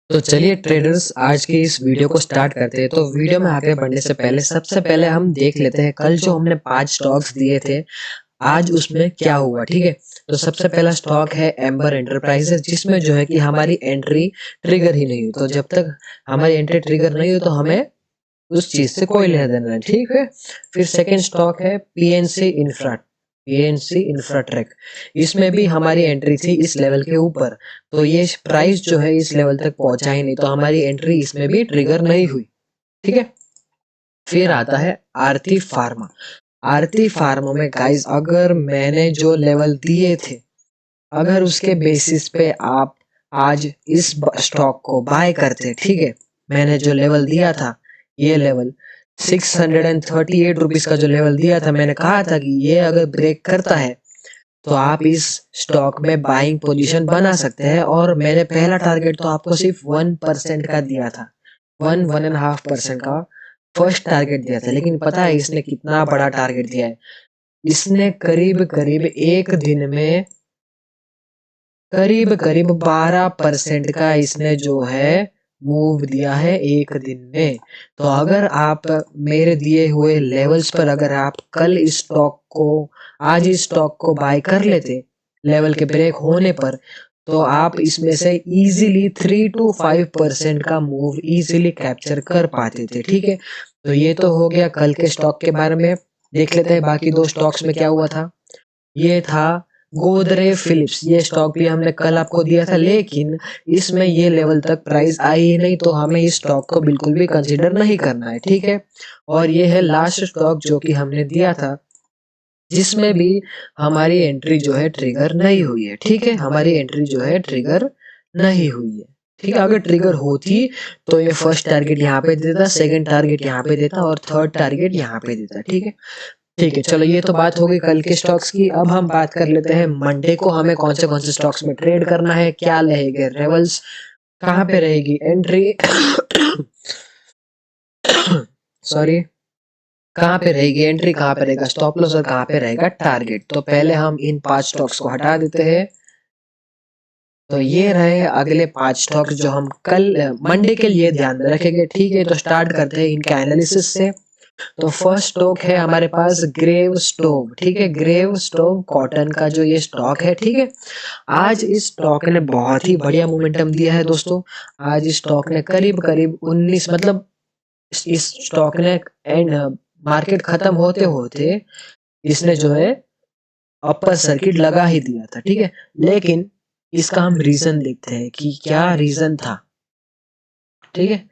तो चलिए ट्रेडर्स, आज की इस वीडियो को स्टार्ट करते हैं। तो वीडियो में आगे बढ़ने से पहले सबसे पहले हम देख लेते हैं कल जो हमने 5 स्टॉक्स दिए थे, आज उसमें क्या हुआ। ठीक है, तो सबसे पहला स्टॉक है एम्बर एंटरप्राइजेस, जिसमें जो है कि हमारी एंट्री ट्रिगर ही नहीं हुई। तो जब तक हमारी एंट्री ट्रिगर नहीं हुई तो हमें उस चीज से कोई लेना देना नहीं। ठीक है, फिर सेकंड स्टॉक है पीएनसी इंफ्राट्रेक। इसमें भी हमारी एंट्री थी इस लेवल के ऊपर, तो ये प्राइस जो है इस लेवल तक पहुंचा ही नहीं, तो हमारी एंट्री इसमें भी ट्रिगर नहीं हुई। ठीक है, फिर आता है आरती फार्मा। आरती फार्मा में गाइस, अगर मैंने जो लेवल दिए थे, अगर उसके बेसिस पे आप आज इस स्टॉक को बाय करते, ठीक है, मैंने जो लेवल दिया था, ये लेवल 638 रुपीज का जो लेवल दिया था, मैंने कहा था कि ये अगर ब्रेक करता है तो आप इस स्टॉक में बाइंग पोजीशन बना सकते हैं। और मैंने पहला टारगेट तो आपको सिर्फ 1% का दिया था, 1.5% का फर्स्ट टारगेट दिया था। लेकिन पता है इसने कितना बड़ा टारगेट दिया है? इसने करीब करीब एक दिन में करीब करीब 12% का इसने जो है मूव दिया है एक दिन में। तो अगर आप मेरे दिए हुए लेवल्स पर, अगर आप कल इस स्टॉक को, आज इस स्टॉक को बाय कर लेते लेवल के ब्रेक होने पर, तो आप इसमें से इजीली 3 to 5% का मूव इजीली कैप्चर कर पाते थे। ठीक है, तो ये तो हो गया कल के स्टॉक के बारे में। देख लेते हैं बाकी दो स्टॉक्स में क्या हुआ था। ये था गोदरेज फिलिप्स। ये स्टॉक भी हमने कल आपको दिया था, लेकिन इसमें ये लेवल तक प्राइस आई ही नहीं, तो हमें इस स्टॉक को बिल्कुल भी कंसीडर नहीं करना है। ठीक है, और ये है लास्ट स्टॉक जो कि हमने दिया था, जिसमें भी हमारी एंट्री जो है ट्रिगर नहीं हुई है। ठीक है, हमारी एंट्री जो है ट्रिगर नहीं हुई है। ठीक है, अगर ट्रिगर होती तो ये फर्स्ट टारगेट यहाँ पे देता, सेकंड टारगेट यहाँ पे देता और थर्ड टारगेट यहाँ पे देता। ठीक है, ठीक है, चलो ये तो बात हो गई कल के स्टॉक्स की। अब हम बात कर लेते हैं मंडे को हमें कौन से स्टॉक्स में ट्रेड करना है, क्या रहेंगे लेवल्स, कहाँ पे रहेगी एंट्री सॉरी, कहाँ पे रहेगी एंट्री, कहाँ पे रहेगा स्टॉप लॉस और कहाँ पे रहेगा टारगेट। तो पहले हम इन 5 स्टॉक्स को हटा देते हैं। तो ये रहे अगले 5 स्टॉक्स जो हम कल मंडे के लिए ध्यान में रखेंगे। ठीक है, तो स्टार्ट करते हैं इनके एनालिसिस से। तो फर्स्ट स्टॉक है हमारे पास ग्रेव स्टोव। ठीक है, ग्रेव स्टोव कॉटन का जो ये स्टॉक है, ठीक है, आज इस स्टॉक ने बहुत ही बढ़िया मोमेंटम दिया है दोस्तों। आज इस स्टॉक ने करीब करीब 19, मतलब इस स्टॉक ने एंड मार्केट खत्म होते होते इसने जो है अपर सर्किट लगा ही दिया था। ठीक है, लेकिन इसका हम रीजन देखते हैं कि क्या रीजन था। ठीक है,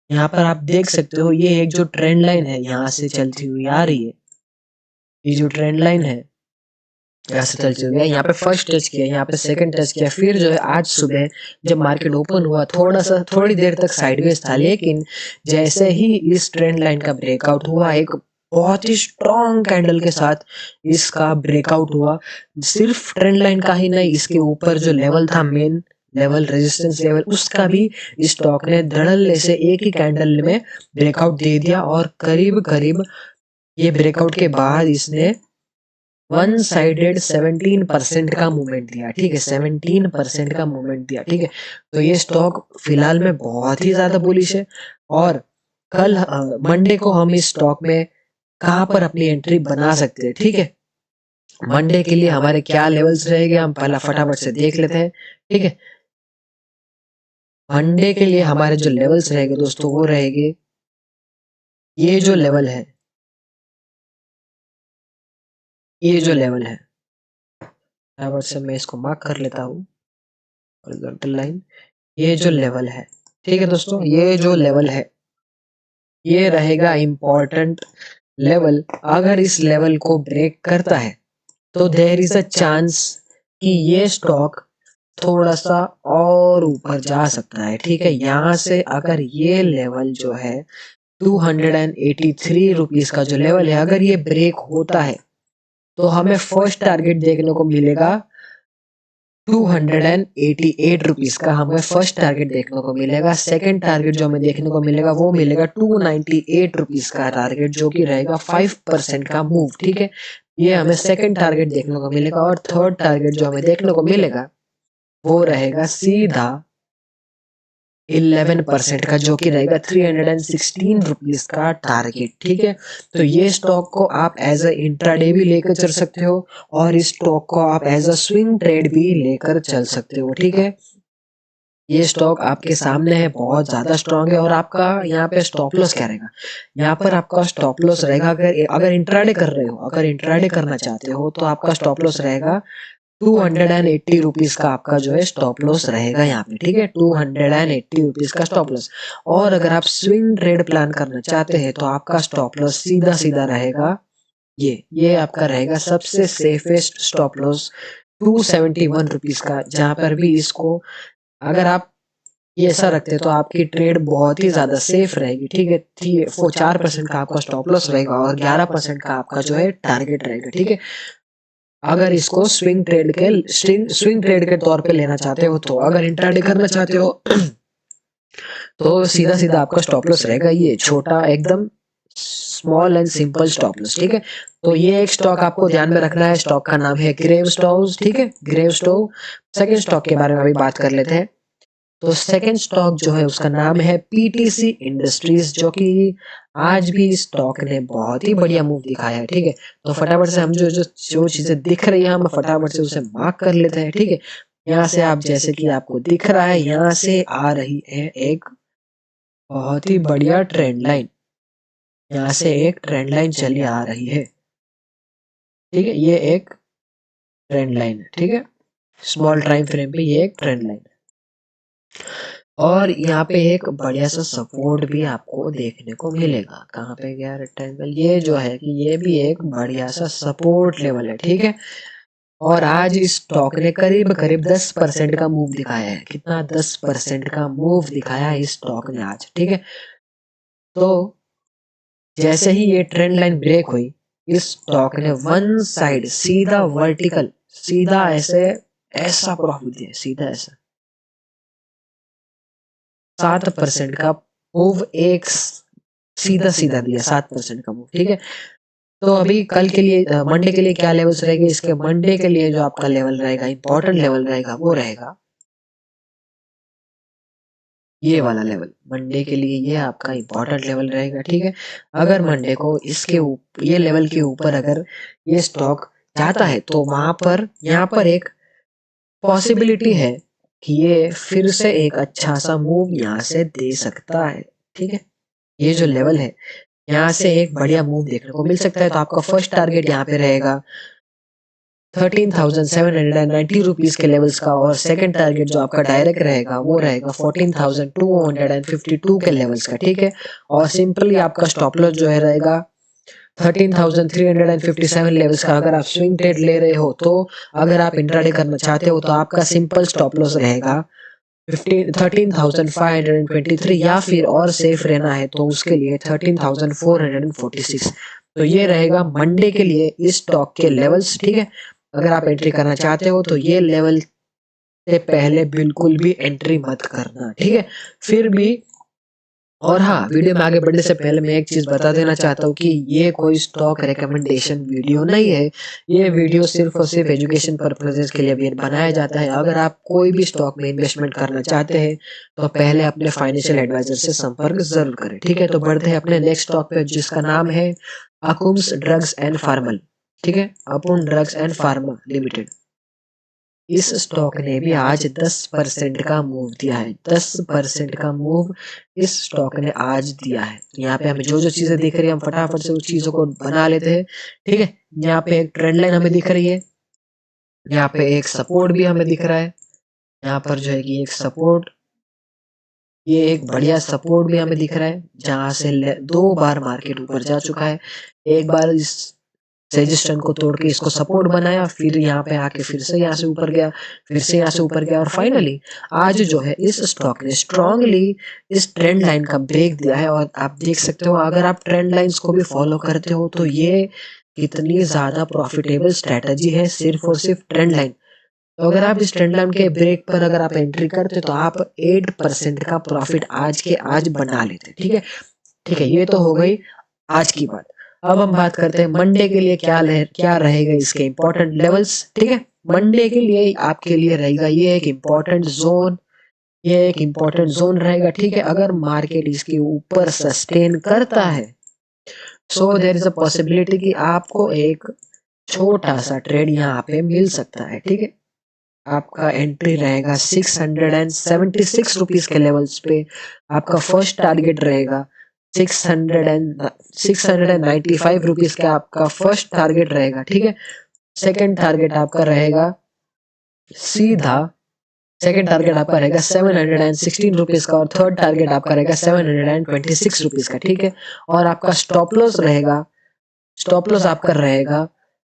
यहाँ पर आप देख सकते हो ये एक जो ट्रेंड लाइन है यहाँ से चलती हुई आ रही है, ये जो ट्रेंड लाइन है यहाँ से चलती हुई है, यहाँ पे फर्स्ट टच किया, यहाँ पे सेकंड टच किया, फिर जो है आज सुबह जब मार्केट ओपन हुआ थोड़ी देर तक साइडवेज था, लेकिन जैसे ही इस ट्रेंड लाइन का ब्रेकआउट हुआ, एक बहुत ही स्ट्रॉन्ग कैंडल के साथ इसका ब्रेकआउट हुआ। सिर्फ ट्रेंड लाइन का ही नहीं, इसके ऊपर जो लेवल था, मेन लेवल, रेजिस्टेंस लेवल, उसका भी स्टॉक ने धड़ल्ले से एक ही कैंडल में ब्रेकआउट दे दिया। और करीब करीब ये ब्रेकआउट के बाद इसने वन साइडेड 17% का मूवमेंट दिया। ठीक है, 17% का मूवमेंट दिया। ठीक है, तो ये स्टॉक फिलहाल में बहुत ही ज्यादा बुलिश है। और कल मंडे को हम इस स्टॉक में कहां पर अपनी एंट्री बना सकते हैं। ठीक है, मंडे के लिए हमारे क्या लेवल्स रहेंगे हम पहला फटाफट से देख लेते हैं। ठीक है, मंडे के लिए हमारे जो लेवल्स रहेंगे दोस्तों, वो रहेंगे ये जो लेवल है, ये जो लेवल है, फटाफट से मैं इसको मार्क कर लेता हूँ, हॉरिजॉन्टल लाइन, ये जो लेवल है। ठीक है दोस्तों, ये जो लेवल है ये रहेगा इम्पोर्टेंट लेवल। अगर इस लेवल को ब्रेक करता है तो देयर इज अ चांस कि ये स्टॉक थोड़ा सा और ऊपर जा सकता है। ठीक है, यहाँ से अगर ये लेवल जो है 283 रुपीज का जो लेवल है, अगर ये ब्रेक होता है तो हमें फर्स्ट टारगेट देखने को मिलेगा 288 रुपीज का, हमें फर्स्ट टारगेट देखने को मिलेगा। सेकंड टारगेट जो हमें देखने को मिलेगा वो मिलेगा 298 रुपीज का टारगेट, जो कि रहेगा 5% का मूव। ठीक है, ये हमें सेकंड टारगेट देखने को मिलेगा। और थर्ड टारगेट जो हमें देखने को मिलेगा वो रहेगा सीधा 11% का, जो कि रहेगा 316 रुपीज का टारगेट। ठीक है, तो ये स्टॉक को आप एज अ इंट्राडे भी लेकर चल सकते हो और इस स्टॉक को आप एज अ स्विंग ट्रेड भी लेकर चल सकते हो। ठीक है, ये स्टॉक आपके सामने है, बहुत ज्यादा स्ट्रांग है। और आपका यहाँ पे स्टॉप लॉस क्या रहेगा, यहाँ पर आपका स्टॉप लॉस रहेगा, अगर अगर इंट्राडे कर रहे हो, अगर इंट्राडे करना चाहते हो तो आपका स्टॉप लॉस रहेगा 280 रुपीज का, आपका जो है स्टॉप लॉस रहेगा यहाँ पे। ठीक है, 280 रुपीज का स्टॉप लॉस। और अगर आप स्विंग ट्रेड प्लान करना चाहते हैं तो आपका स्टॉप लॉस सीधा सीधा रहेगा ये आपका रहेगा सबसे सेफेस्ट स्टॉप लॉस 271 रुपीज का, जहां पर भी इसको अगर आप ये ऐसा रखते हैं तो आपकी ट्रेड बहुत ही ज्यादा सेफ रहेगी। ठीक है, 4% का आपका स्टॉप लॉस रहेगा और 11% का आपका जो है टारगेट रहेगा। ठीक है, अगर इसको स्विंग ट्रेड के तौर पे लेना चाहते हो तो, अगर इंट्राडे करना चाहते हो तो सीधा सीधा आपका स्टॉप लॉस रहेगा ये छोटा एकदम small and simple stop loss. ठीक है, तो ये एक स्टॉक आपको ध्यान में रखना है, स्टॉक का नाम है ग्रेव स्टोव। ठीक है, ग्रेव स्टोव। सेकेंड स्टॉक के बारे में अभी बात कर लेते हैं। तो सेकेंड स्टॉक जो है उसका नाम है पीटीसी इंडस्ट्रीज, जो कि आज भी स्टॉक ने बहुत ही बढ़िया मूव दिखाया है। ठीक है, तो फटाफट से हम जो चीजें दिख रही है हम फटाफट से उसे मार्क कर लेते हैं। ठीक है, यहाँ से आप जैसे कि आपको दिख रहा है, यहाँ से आ रही है एक बहुत ही बढ़िया ट्रेंड लाइन, यहाँ से एक ट्रेंड लाइन चली आ रही है। ठीक है, ये एक ट्रेंड लाइन है। ठीक है, स्मॉल टाइम फ्रेम पे ये एक ट्रेंड लाइन है और यहाँ पे एक बढ़िया सा सपोर्ट भी आपको देखने को मिलेगा। कहाँ पे गया रेक्टेंगल, ये जो है कि ये भी एक बढ़िया सा सपोर्ट लेवल है। ठीक है, और आज इस स्टॉक ने करीब करीब 10% का मूव दिखाया है। कितना, 10% का मूव दिखाया है इस स्टॉक ने आज। ठीक है, तो जैसे ही ये ट्रेंड लाइन ब्रेक हुई, इस स्टॉक ने वन साइड सीधा वर्टिकल, सीधा ऐसे ऐसा प्रॉफिट दिया, सीधा ऐसा 7% का मूव, एक सीधा सीधा दिया 7% का मूव। ठीक है, तो अभी कल के लिए मंडे के लिए क्या लेवल्स रहेंगे इसके, मंडे के लिए जो आपका लेवल रहेगा, इंपॉर्टेंट लेवल रहेगा, वो रहेगा ये वाला लेवल। मंडे के लिए ये आपका इंपॉर्टेंट लेवल रहेगा। ठीक है, अगर मंडे को इसके ये लेवल के ऊपर अगर ये स्टॉक जाता है तो वहां पर यहाँ पर एक पॉसिबिलिटी है कि ये फिर से एक अच्छा सा मूव यहाँ से दे सकता है। ठीक है, ये जो लेवल है यहाँ से एक बढ़िया मूव देखने को मिल सकता है। तो आपका फर्स्ट टारगेट यहाँ पे रहेगा 13,790 रुपीज के लेवल्स का, और सेकंड टारगेट जो आपका डायरेक्ट रहेगा वो रहेगा 14,252 के लेवल्स का। ठीक है, और सिंपली आपका स्टॉप लॉस जो है रहेगा 13,357 लेवल्स का। अगर आप स्विंग ट्रेड ले रहे हो तो, अगर आप इंट्राडे करना चाहते हो तो आपका सिंपल स्टॉप लॉस रहेगा 13,523, या फिर और सेफ रहना है तो उसके लिए 13,446। तो ये रहेगा मंडे के लिए इस स्टॉक के लेवल्स। ठीक है, अगर आप एंट्री करना चाहते हो तो ये लेवल से पहले बिल्कुल भी एंट्री मत करना। ठीक है, फिर भी, और हाँ, वीडियो में आगे बढ़ने से पहले मैं एक चीज बता देना चाहता हूँ कि ये कोई स्टॉक रिकमेंडेशन वीडियो नहीं है। ये वीडियो सिर्फ और सिर्फ एजुकेशन पर्पसेस के लिए भी बनाया जाता है। अगर आप कोई भी स्टॉक में इन्वेस्टमेंट करना चाहते हैं तो पहले अपने फाइनेंशियल एडवाइजर से संपर्क जरूर करें। ठीक है, तो बढ़ते हैं अपने नेक्स्ट स्टॉक पे, जिसका नाम है अकुम्स ड्रग्स एंड फार्मल। ठीक है, अपुन ड्रग्स एंड फार्मा लिमिटेड। इस स्टॉक ने भी आज 10% का मूव दिया है। 10% का मूव इस स्टॉक ने आज दिया है। यहाँ पे हमें जो जो चीजें दिख रही है हम फटाफट से उस चीजों को बना लेते हैं। ठीक है, यहाँ पे एक ट्रेंड लाइन हमें दिख रही है, यहाँ पे एक सपोर्ट भी हमें दिख रहा है, यहाँ पर जो है कि एक सपोर्ट, ये एक बढ़िया सपोर्ट भी हमें दिख रहा है, जहां से 2 बार मार्केट ऊपर जा चुका है। एक बार इस रेजिस्टेंस को तोड़ के इसको सपोर्ट बनाया, फिर यहाँ पे आके फिर से यहाँ से ऊपर गया, फिर से यहाँ से ऊपर गया, और फाइनली आज जो है इस स्टॉक ने स्ट्रांगली इस ट्रेंड लाइन का ब्रेक दिया है। और आप देख सकते हो, अगर आप ट्रेंड लाइंस को भी फॉलो करते हो तो ये कितनी ज्यादा प्रॉफिटेबल स्ट्रेटजी है, सिर्फ और सिर्फ ट्रेंड लाइन। तो अगर आप इस ट्रेंड लाइन के ब्रेक पर अगर आप एंट्री करते तो आप 8% का प्रॉफिट आज के आज बना लेते। ठीक है, ठीक है, ये तो हो गई आज की बात। अब हम बात करते हैं मंडे के लिए क्या रहेगा इसके इंपॉर्टेंट लेवल्स। ठीक है, मंडे के लिए आपके लिए रहेगा ये एक इंपॉर्टेंट जोन ये एक इंपॉर्टेंट जोन रहेगा, ठीक है। अगर मार्केट इसके ऊपर सस्टेन करता है so there is a possibility कि आपको एक छोटा सा ट्रेड यहाँ पे मिल सकता है, ठीक है। आपका एंट्री रहेगा 676 रुपीज के लेवल्स पे। आपका फर्स्ट टारगेट रहेगा 695 रुपीज का आपका फर्स्ट टारगेट रहेगा, ठीक है। सेकंड टारगेट आपका रहेगा सीधा, सेकंड टारगेट आपका रहेगा 716 रुपीज का, और थर्ड टारगेट आपका रहेगा 726 रुपीज का, ठीक है। और आपका स्टॉप लॉस रहेगा, स्टॉप लॉस आपका रहेगा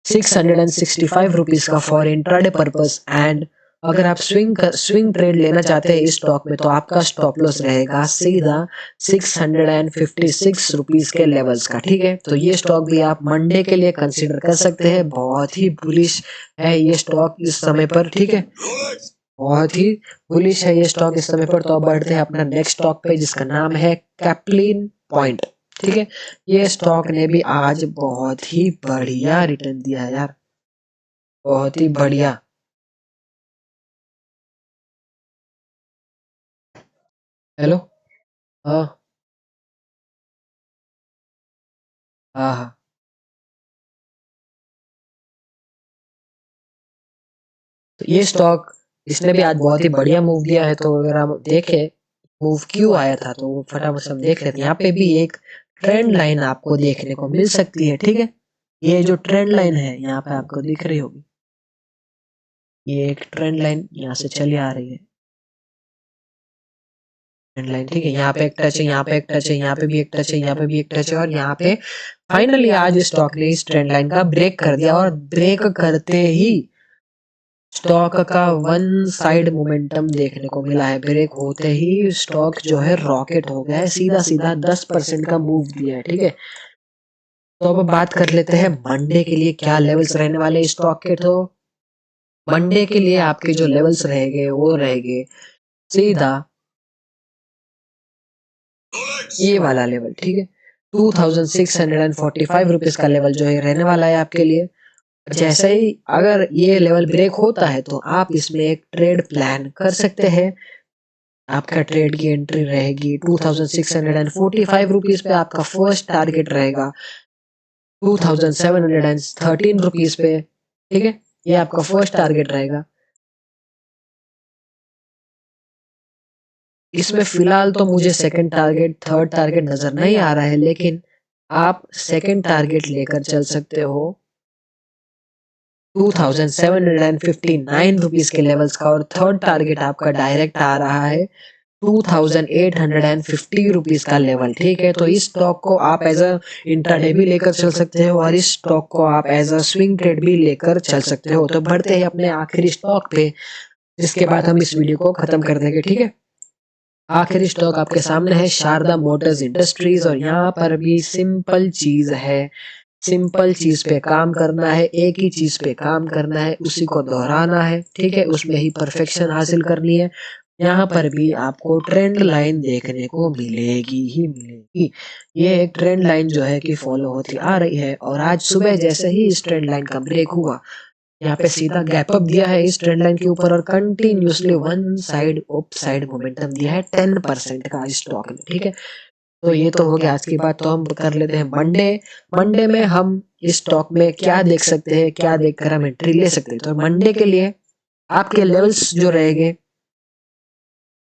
665 रुपीज का फॉर इंट्राडे पर्पस। एंड अगर आप स्विंग ट्रेड लेना चाहते हैं इस स्टॉक में तो आपका स्टॉप लॉस रहेगा सीधा 656 रुपीज के लेवल्स का, ठीक है। तो ये स्टॉक भी आप मंडे के लिए कंसीडर कर सकते हैं। बहुत ही बुलिश है ये स्टॉक इस समय पर, ठीक है। बहुत ही बुलिश है ये स्टॉक इस समय पर। तो अब बढ़ते हैं अपना नेक्स्ट स्टॉक पे जिसका नाम है कैप्लिन पॉइंट, ठीक है। ये स्टॉक ने भी आज बहुत ही बढ़िया रिटर्न दिया है यार, बहुत ही बढ़िया। हेलो। हाँ हाँ हाँ। तो ये स्टॉक इसने भी आज बहुत ही बढ़िया मूव दिया है। तो अगर हम देखें मूव क्यों आया था तो वो फटाफट से हम देख लेते हैं। यहाँ पे भी एक ट्रेंड लाइन आपको देखने को मिल सकती है, ठीक है। ये जो ट्रेंड लाइन है यहाँ पे आपको दिख रही होगी, ये एक ट्रेंड लाइन यहाँ से चली आ रही है, ट्रेंड लाइन, ठीक है। यहाँ पे एक टच है, यहाँ पे एक टच है, यहाँ पे भी एक टच है, यहाँ पे भी एक टच है, और यहाँ पे फाइनली आज स्टॉक ने इस ट्रेंड लाइन का ब्रेक कर दिया। और ब्रेक करते ही स्टॉक का वन साइड मोमेंटम देखने को मिला है। ब्रेक होते ही स्टॉक जो है रॉकेट हो गया है, सीधा सीधा 10% का मूव दिया है, ठीक है। तो अब बात कर लेते हैं मंडे के लिए क्या लेवल्स रहने वाले स्टॉक के। तो मंडे के लिए आपके जो लेवल्स रहेंगे वो रहेंगे सीधा ये वाला लेवल, ठीक है। 2645 रुपीज का लेवल जो है रहने वाला है आपके लिए। जैसे ही अगर ये लेवल ब्रेक होता है तो आप इसमें एक ट्रेड प्लान कर सकते हैं। आपका ट्रेड की एंट्री रहेगी 2645 रुपीज पे। आपका फर्स्ट टारगेट रहेगा 2713 रुपीज पे, ठीक है। ये आपका फर्स्ट टारगेट रहेगा। इसमें फिलहाल तो मुझे सेकंड टारगेट थर्ड टारगेट नजर नहीं आ रहा है, लेकिन आप सेकंड टारगेट लेकर चल सकते हो 2759 रुपीज के लेवल्स का, और थर्ड टारगेट आपका डायरेक्ट आ रहा है 2850 रुपीज का लेवल, ठीक है। तो इस स्टॉक को आप एज अ इंट्राडे भी लेकर चल सकते हो और इस स्टॉक को आप एज अ स्विंग ट्रेड भी लेकर चल सकते हो। तो बढ़ते हैं अपने आखिरी स्टॉक पे, जिसके बाद हम इस वीडियो को खत्म कर देंगे, ठीक है। आखिरी स्टॉक आपके सामने है शारदा मोटर्स इंडस्ट्रीज, और यहाँ पर भी सिंपल चीज है, सिंपल चीज पे काम करना है, एक ही चीज पे काम करना है, उसी को दोहराना है, ठीक है। उसमें ही परफेक्शन हासिल करनी है। यहाँ पर भी आपको ट्रेंड लाइन देखने को मिलेगी ही मिलेगी। ये एक ट्रेंड लाइन जो है कि फॉलो होती आ रही है, और आज सुबह जैसे ही इस ट्रेंड लाइन का ब्रेक हुआ यहाँ पे सीधा गैप अप दिया है इस ट्रेंड लाइन के ऊपर, और continuously one side up side momentum दिया है 10% का इस स्टॉक ने, ठीक है। तो ये तो हो गया आज की बात। तो हम कर लेते हैं मंडे। मंडे में हम इस स्टॉक में क्या देख सकते हैं, क्या देखकर हम एंट्री ले सकते हैं। तो मंडे के लिए आपके लेवल्स जो रहेंगे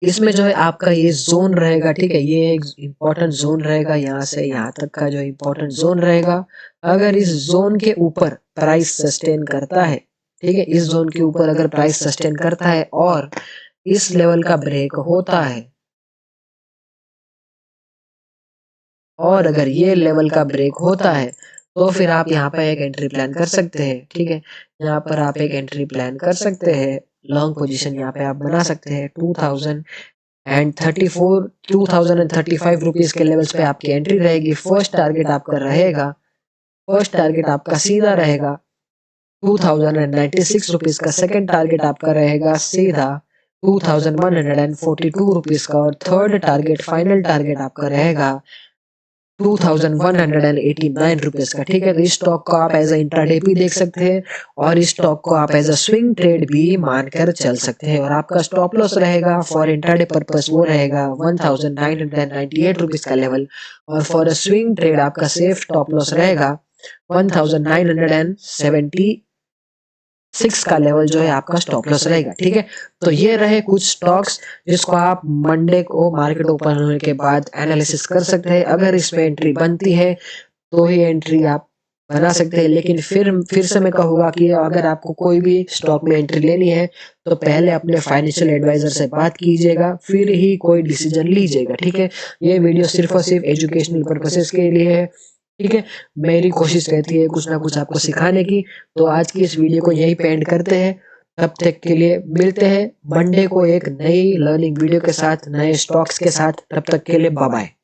इसमें जो है आपका ये जोन रहेगा, ठीक है। ये एक इम्पोर्टेंट जोन रहेगा, यहाँ से यहाँ तक का जो इम्पोर्टेंट जोन रहेगा। अगर इस जोन के ऊपर प्राइस सस्टेन करता है, ठीक है, इस जोन के ऊपर अगर प्राइस सस्टेन करता है और इस लेवल का ब्रेक होता है, और अगर ये लेवल का ब्रेक होता है तो फिर आप यहाँ पर एक एंट्री प्लान कर सकते हैं, ठीक है। यहाँ पर आप एक एंट्री प्लान कर सकते हैं, लॉन्ग पोजीशन यहाँ पे आप बना सकते हैं 2035 रुपीज के लेवल्स पे आपकी एंट्री रहेगी। फर्स्ट टारगेट आपका रहेगा, फर्स्ट टारगेट आपका सीधा रहेगा 2096 रुपीज का। सेकंड टारगेट आपका रहेगा सीधा 2142 रुपीज का, और थर्ड टारगेट फाइनल टारगेट आपका रहेगा 2189 रुपीज का, ठीक है। तो इस स्टॉक को आप एज अ इंट्राडे भी देख सकते हैं और इस स्टॉक को आप एज अ स्विंग ट्रेड भी मानकर चल सकते हैं। और आपका स्टॉप लॉस रहेगा फॉर इंट्राडे पर्पस, वो रहेगा 1998 रुपीज का लेवल, और फॉर अ स्विंग ट्रेड आपका सेफ स्टॉप लॉस रहेगा 1976 का लेवल जो है आपका स्टॉप लॉस रहेगा, ठीक है। तो ये रहे कुछ स्टॉक्स जिसको आप मंडे को मार्केट ओपन होने के बाद एनालिसिस कर सकते हैं। अगर इसमें एंट्री बनती है तो ही एंट्री आप बना सकते हैं, लेकिन फिर से मैं कहूँगा कि अगर आपको कोई भी स्टॉक में एंट्री लेनी है तो पहले अपने फाइनेंशियल एडवाइजर से बात कीजिएगा, फिर ही कोई डिसीजन लीजिएगा, ठीक है। ये वीडियो सिर्फ और सिर्फ एजुकेशनल पर्पसेस के लिए है, ठीक है। मेरी कोशिश रहती है कुछ ना कुछ आपको सिखाने की। तो आज की इस वीडियो को यहीं पे एंड करते हैं। तब तक के लिए मिलते हैं मंडे को एक नई लर्निंग वीडियो के साथ, नए स्टॉक्स के साथ। तब तक के लिए बाय बाय।